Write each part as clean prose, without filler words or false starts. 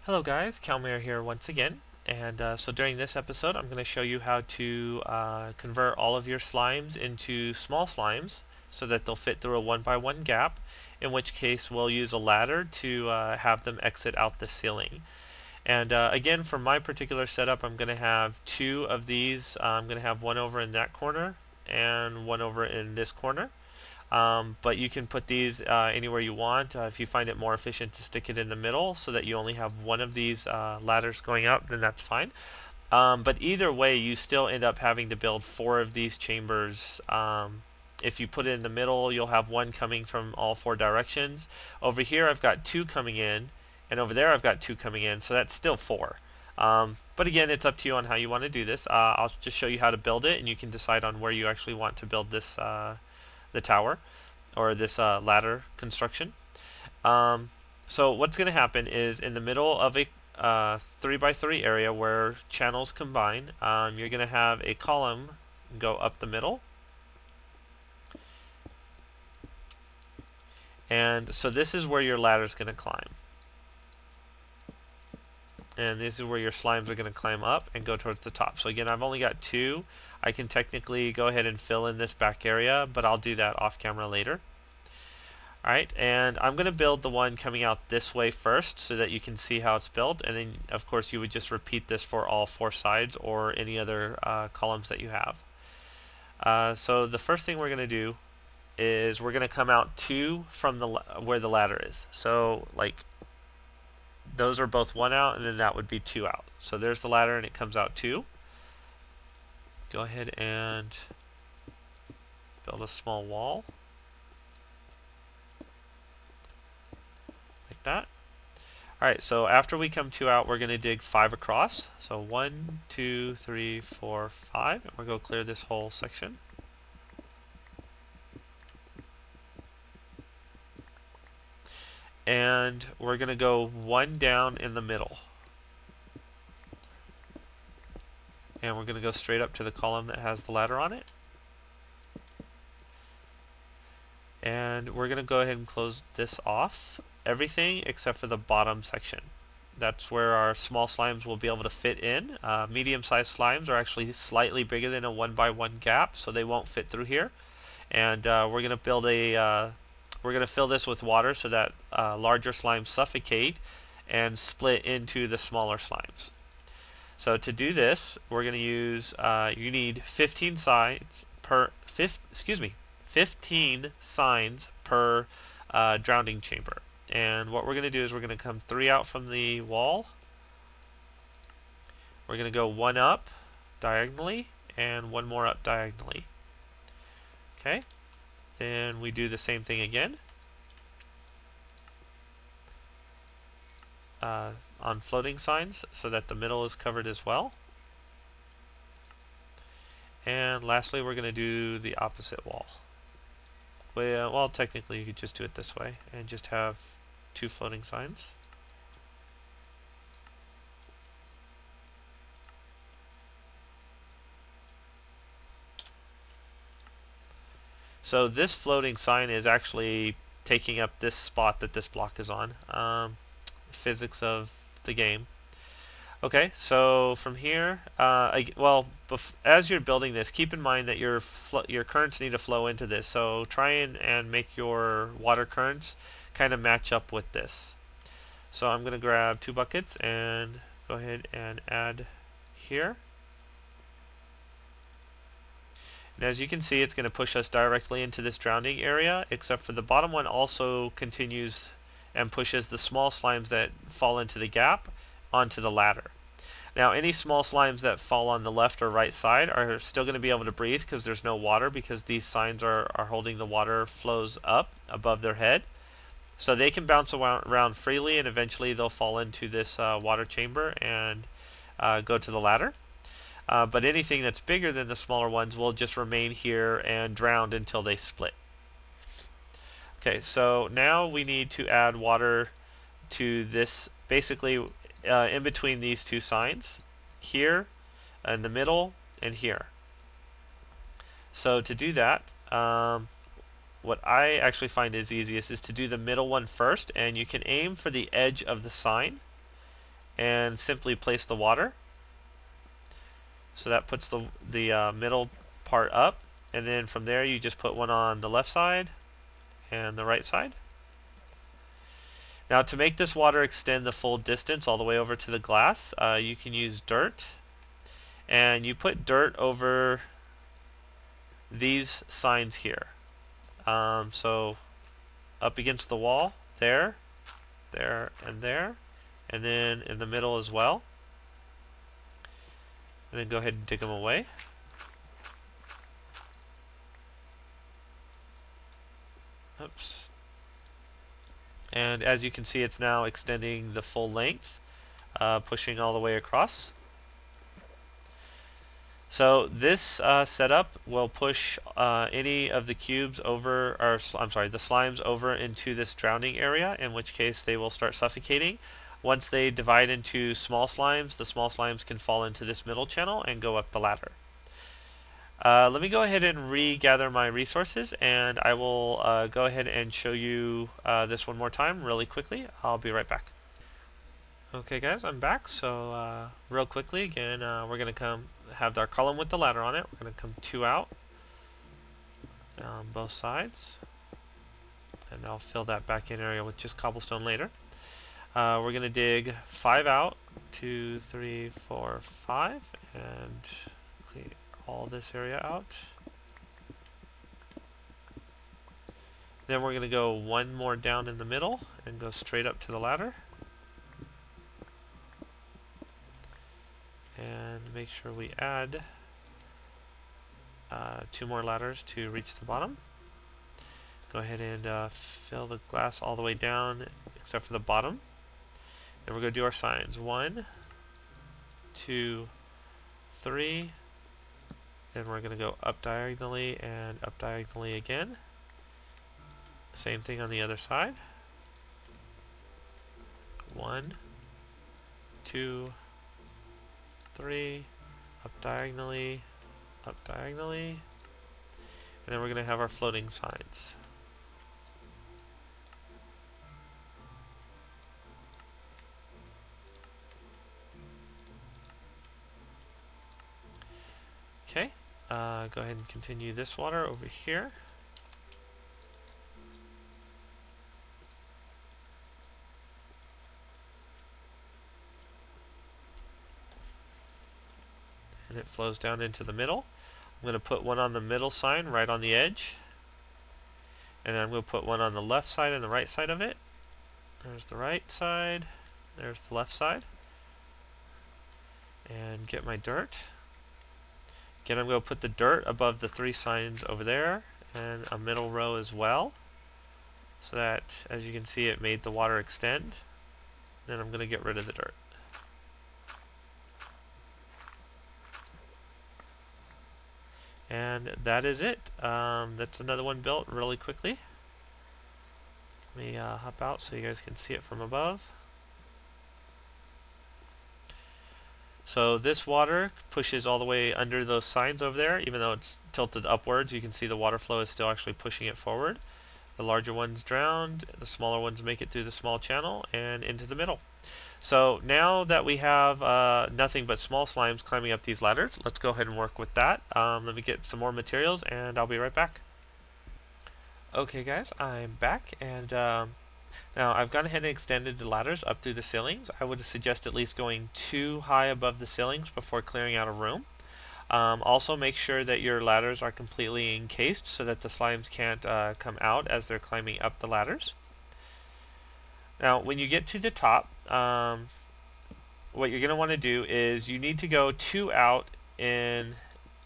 Hello guys, Kalmier here once again, and so during this episode I'm going to show you how to convert all of your slimes into small slimes so that they'll fit through a 1 by 1 gap, in which case we'll use a ladder to have them exit out the ceiling. And again, for my particular setup, I'm going to have two of these. I'm going to have one over in that corner and one over in this corner. But you can put these anywhere you want. If you find it more efficient to stick it in the middle so that you only have one of these ladders going up, then that's fine. But either way, you still end up having to build four of these chambers. If you put it in the middle, you'll have one coming from all four directions. Over here, I've got two coming in, and over there, I've got two coming in, so that's still four. But again, it's up to you on how you want to do this. I'll just show you how to build it, and you can decide on where you actually want to build this the tower or this ladder construction. So what's going to happen is in the middle of a 3 by 3 area where channels combine, you're going to have a column go up the middle. And so this is where your ladder is going to climb. And this is where your slimes are going to climb up and go towards the top. So again, I've only got two. I can technically go ahead and fill in this back area, but I'll do that off camera later. Alright, and I'm going to build the one coming out this way first so that you can see how it's built, and then of course you would just repeat this for all four sides or any other columns that you have. So the first thing we're going to do is we're going to come out two from the where the ladder is. So like those are both one out, and then that would be two out. So there's the ladder and it comes out two. Go ahead and build a small wall like that. Alright, so after we come two out, we're going to dig 5 across. So 1, 2, 3, 4, 5. And we're going to clear this whole section. And we're going to go one down in the middle. And we're going to go straight up to the column that has the ladder on it. And we're going to go ahead and close this off. Everything except for the bottom section. That's where our small slimes will be able to fit in. Medium-sized slimes are actually slightly bigger than a 1 by 1 gap, so they won't fit through here. And we're going to build a we're going to fill this with water so that larger slimes suffocate and split into the smaller slimes. So to do this, we're going to use you need 15 signs per 15 signs per drowning chamber. And what we're going to do is we're going to come 3 out from the wall. We're going to go 1 up diagonally and 1 more up diagonally. Okay. Then we do the same thing again on floating signs so that the middle is covered as well. And lastly, we're going to do the opposite wall. Well, technically you could just do it this way and just have 2 floating signs. So this floating sign is actually taking up this spot that this block is on. Physics of the game. Okay, so from here, as you're building this, keep in mind that your currents need to flow into this. So try and make your water currents kind of match up with this. So I'm going to grab 2 buckets and go ahead and add here. And as you can see, it's going to push us directly into this drowning area, except for the bottom one also continues and pushes the small slimes that fall into the gap onto the ladder. Now any small slimes that fall on the left or right side are still going to be able to breathe because there's no water, because these signs are holding the water flows up above their head. So they can bounce around freely, and eventually they'll fall into this water chamber and go to the ladder. But anything that's bigger than the smaller ones will just remain here and drown until they split. Okay, so now we need to add water to this, basically in between these 2 signs, here, in the middle, and here. So to do that, what I actually find is easiest is to do the middle one first, and you can aim for the edge of the sign and simply place the water. So that puts the middle part up, and then from there you just put one on the left side and the right side. Now to make this water extend the full distance all the way over to the glass, you can use dirt, and you put dirt over these signs here. So up against the wall, there, and then in the middle as well. And then go ahead and dig them away. Oops. And as you can see, it's now extending the full length, pushing all the way across. So this setup will push any of the cubes over, or I'm sorry, the slimes over into this drowning area, in which case they will start suffocating. Once they divide into small slimes, the small slimes can fall into this middle channel and go up the ladder. Let me go ahead and regather my resources, and I will go ahead and show you this one more time really quickly. I'll be right back. Okay guys, I'm back. So real quickly again, we're going to come have our column with the ladder on it. We're going to come 2 out on both sides, and I'll fill that back in area with just cobblestone later. We're going to dig 5 out, 2, 3, 4, 5, and clear all this area out. Then we're going to go 1 more down in the middle and go straight up to the ladder. And make sure we add 2 more ladders to reach the bottom. Go ahead and fill the glass all the way down except for the bottom. Then we're going to do our signs. 1, 2, 3. Then we're going to go up diagonally and up diagonally again. Same thing on the other side. 1, 2, 3, up diagonally, and then we're going to have our floating signs. Okay, go ahead and continue this water over here. And it flows down into the middle. I'm going to put one on the middle sign right on the edge, and then I'm going to put one on the left side and the right side of it. There's the right side, there's the left side, and get my dirt. Again, I'm going to put the dirt above the 3 signs over there and a middle row as well, so that as you can see it made the water extend. Then I'm going to get rid of the dirt. And that is it. That's another one built really quickly. Let me hop out so you guys can see it from above. So this water pushes all the way under those signs over there. Even though it's tilted upwards, you can see the water flow is still actually pushing it forward. The larger ones drowned, the smaller ones make it through the small channel and into the middle. So now that we have nothing but small slimes climbing up these ladders, let's go ahead and work with that. Let me get some more materials and I'll be right back. Okay guys, I'm back, and now I've gone ahead and extended the ladders up through the ceilings. I would suggest at least going 2 high above the ceilings before clearing out a room. Also make sure that your ladders are completely encased so that the slimes can't come out as they're climbing up the ladders. Now when you get to the top, what you're going to want to do is you need to go 2 out in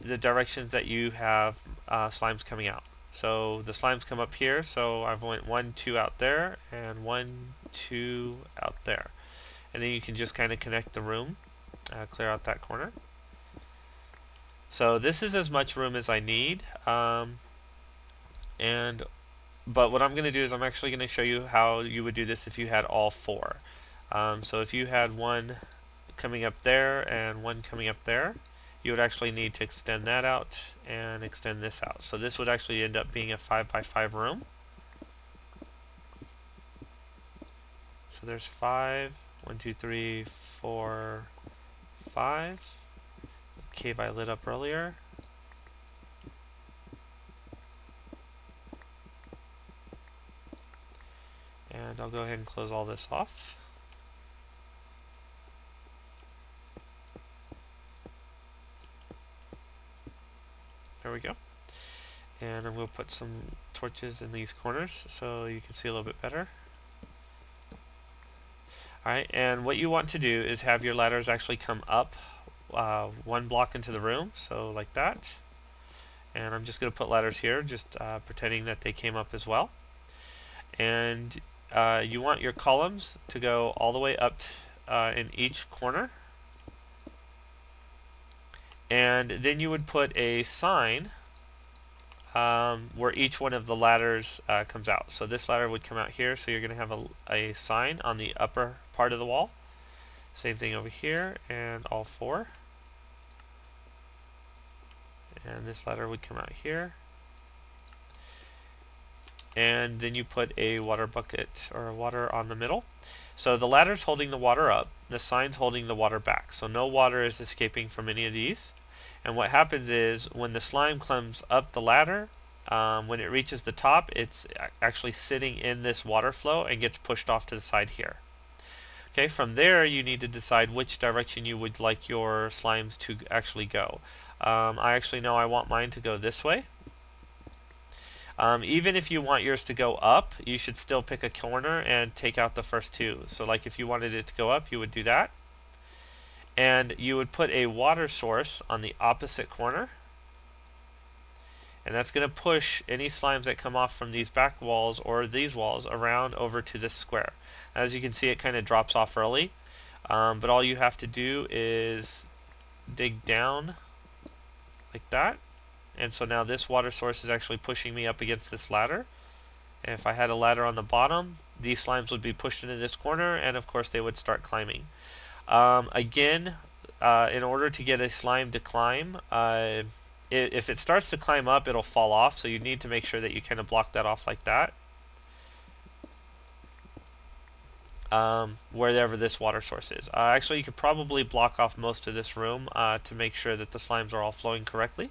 the directions that you have slimes coming out. So the slimes come up here, so I've went 1, 2 out there, and 1, 2 out there. And then you can just kind of connect the room, clear out that corner. So this is as much room as I need, but what I'm going to do is I'm actually going to show you how you would do this if you had all 4. So if you had 1 coming up there and 1 coming up there, you would actually need to extend that out and extend this out. So this would actually end up being a 5 by 5 room. So there's 5, 1, 2, 3, 4, 5. Cave I lit up earlier. And I'll go ahead and close all this off. There we go. And I'm going to put some torches in these corners so you can see a little bit better. Alright, and what you want to do is have your ladders actually come up one block into the room, so like that. And I'm just going to put ladders here, just pretending that they came up as well. And you want your columns to go all the way up in each corner. And then you would put a sign where each one of the ladders comes out. So this ladder would come out here, so you're going to have a sign on the upper part of the wall. Same thing over here, and all four. And this ladder would come out here. And then you put a water bucket or water on the middle. So the ladder's holding the water up, the sign's holding the water back. So no water is escaping from any of these. And what happens is when the slime comes up the ladder, when it reaches the top, it's actually sitting in this water flow and gets pushed off to the side here. Okay, from there you need to decide which direction you would like your slimes to actually go. I actually know I want mine to go this way. Even if you want yours to go up, you should still pick a corner and take out the first two. So like if you wanted it to go up, you would do that. And you would put a water source on the opposite corner. And that's going to push any slimes that come off from these back walls or these walls around over to this square. As you can see, it kind of drops off early. But all you have to do is dig down like that. And so now this water source is actually pushing me up against this ladder. And if I had a ladder on the bottom, these slimes would be pushed into this corner, and of course they would start climbing. Again, in order to get a slime to climb, if it starts to climb up, it'll fall off, so you need to make sure that you kind of block that off like that. Wherever this water source is. Actually, you could probably block off most of this room to make sure that the slimes are all flowing correctly.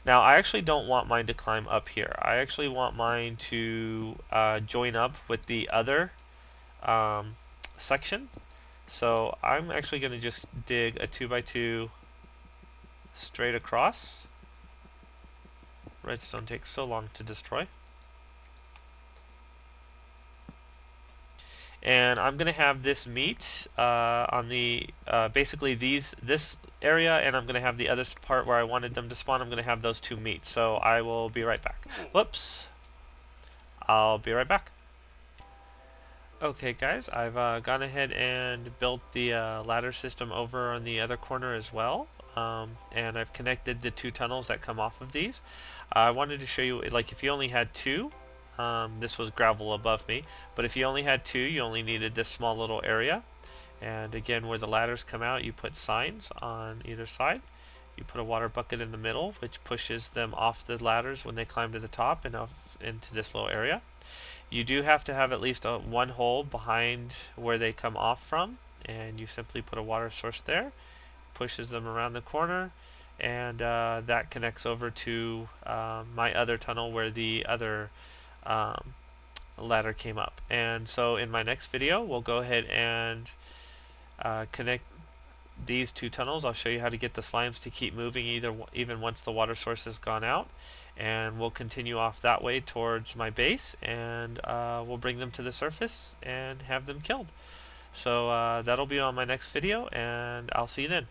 Now, I actually don't want mine to climb up here. I actually want mine to join up with the other section. So I'm actually going to just dig a 2x2 straight across. Redstone takes so long to destroy. And I'm going to have this meet on the basically this area, and I'm going to have the other part where I wanted them to spawn. I'm going to have those two meet. So I will be right back. Whoops. I'll be right back. Okay guys, I've gone ahead and built the ladder system over on the other corner as well. And I've connected the two tunnels that come off of these. I wanted to show you, like, if you only had two, this was gravel above me, but if you only had two, you only needed this small little area. And again, where the ladders come out, you put signs on either side. You put a water bucket in the middle, which pushes them off the ladders when they climb to the top and off into this little area. You do have to have at least one hole behind where they come off from, and you simply put a water source there, pushes them around the corner, and that connects over to my other tunnel where the other ladder came up. And so in my next video, we'll go ahead and connect these two tunnels. I'll show you how to get the slimes to keep moving even once the water source has gone out, and we'll continue off that way towards my base, and we'll bring them to the surface and have them killed. So that'll be on my next video, and I'll see you then.